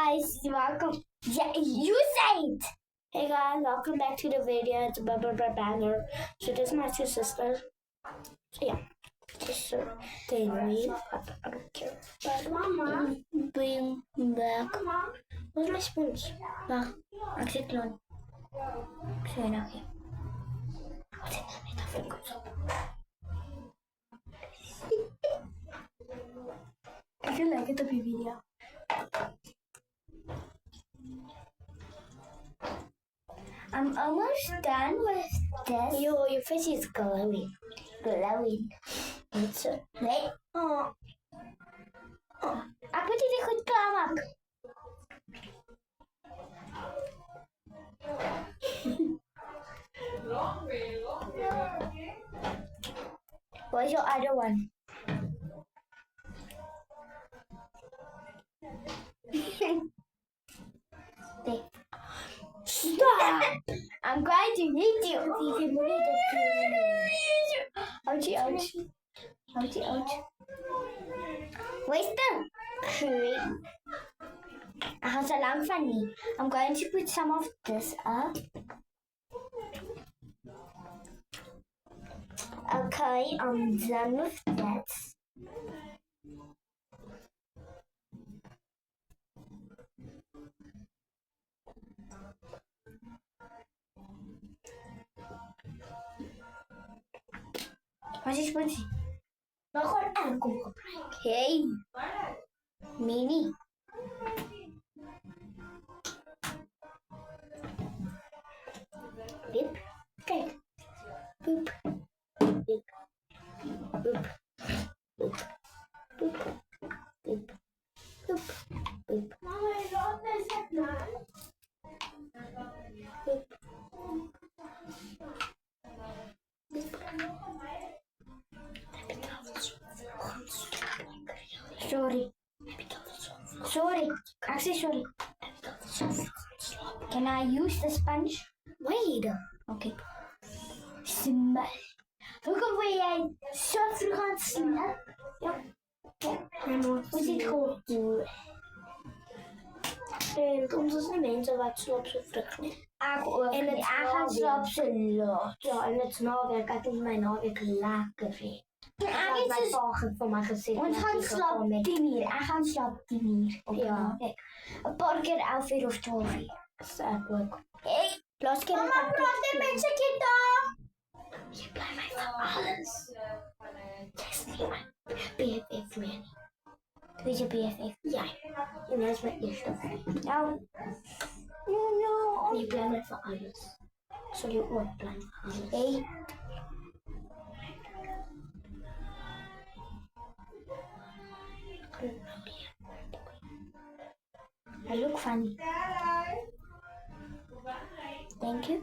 guys, welcome. Yeah, you say it. Hey guys, welcome back to the video. It's Banger. So this is my two sisters. So yeah, just they leave. I don't care. But Mama, bring back. Where's my spoons? Wacht, ik zit lang. Sorry, nou hier. Wat zit er niet af? I feel like it op je video. I'm almost done with this. Your face is glowing. Glowing. It's wait. Oh. Aku tidak goed klaar. What's your other one? Stop! I'm going to hit you. Ouchie, ouch. Ouchie, ouch. Waste the cream. I have a long funny. I'm going to put some of this up. Okay, I'm done with that. Wat is het? Nou gewoon aankom gebruiken. Hey. Mini. Pip. Kijk. Poep. Pip. Poep. Poep. Poep. Poep. Poep. Poep. Mama, je loopt naar zeg maar. Poep. Sorry. Sorry. I say sorry. Can I use the sponge? Wait. Okay. Smash. Look away, jij zo terug aan het snel. Ja. Hoe zit het gewoon? En onze mensen wat slop zo vrucht. En het aangaan slop zo lot. Ja, en het nawerk. Ik doe mijn nawerk lekker weer. Hij gaat volgen voor mijn gezicht. Want gaan slap 10 uur. Hij gaat slap 10 uur. Ja. Een paar keer 11 uur of 12 uur. Dat is echt leuk. Hey, laatst keer. Mama, praat met mensen kinderen. Je blijft mij van alles. Dat is niet mijn BFF meer. Wie is je BFF? Jij. En dat is mijn eerste vriend. Nou. No. Je blijft mij van alles. Sorry, ook blijft van alles. Hey. I look funny. Thank you.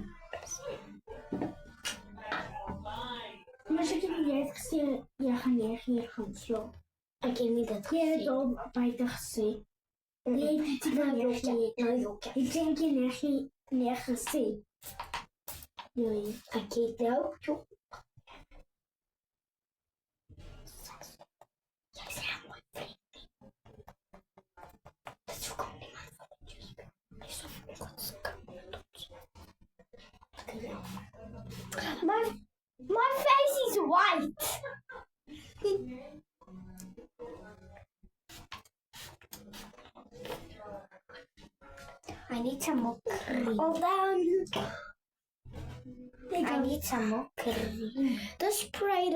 Maar als ik het niet heb gezien, je gaat hier gaan slaan. Ik heb niet dat gezien. Je hebt al bij het gezien. Nee, het is niet nergens. Ik denk je nergens gezien. Nee, ik heb het ook. Jij bent een mooi vriend. Dat is ook niet mijn fotootjes. Hij is zo My face is white. I need some more cream. Hold down. I need some more cream. The spray in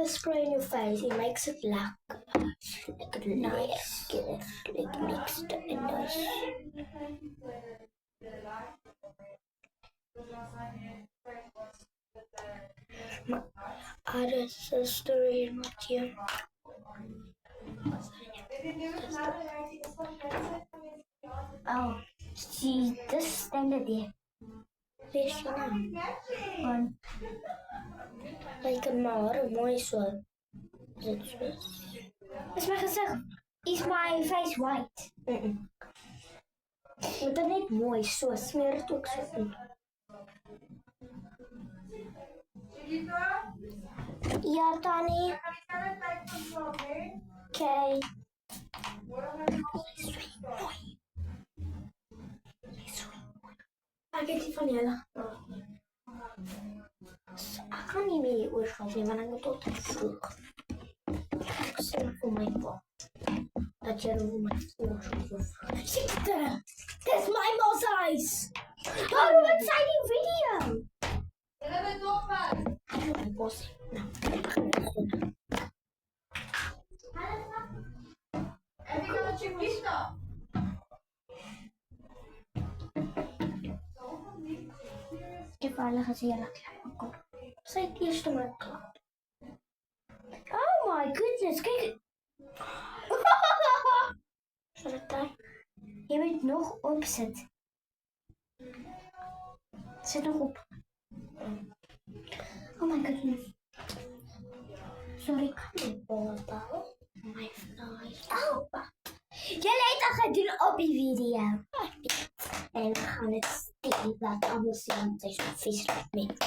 your face. It makes it look nice. It makes it nice. My other sister is not here. Oh, she's just standing there. Where is she now? Like maar mooi zo. Is mijn gezicht? Is my face white? Maar dat niet mooi zo. Smeer het ook zo in. Ja, Tani. Okay. het die van julle. Ek kan nie meer oorgaan nie, want ek moet tot vroeg. Ek sê vir my pa dat jy moet my voor so vroeg. Siekte! Dis my ma se huis! Oh, wat sê die video? Julle moet nog wat. Ek moet my pa sê. Nou, ek gaan nie doen. Heb je dat alsjeblieft dan? Ek het vir hulle gesê hulle klap kom. Sy het eers te my klap. Oh my goodness, kyk. Sal ek daar? Jy moet nog opsit. Sit nog op. Oh my goodness. Sorry, kan jy bal? My flies. Oh, julle het al gedoen op die video. En we gaan het steken laten allemaal zien. Het is een vies met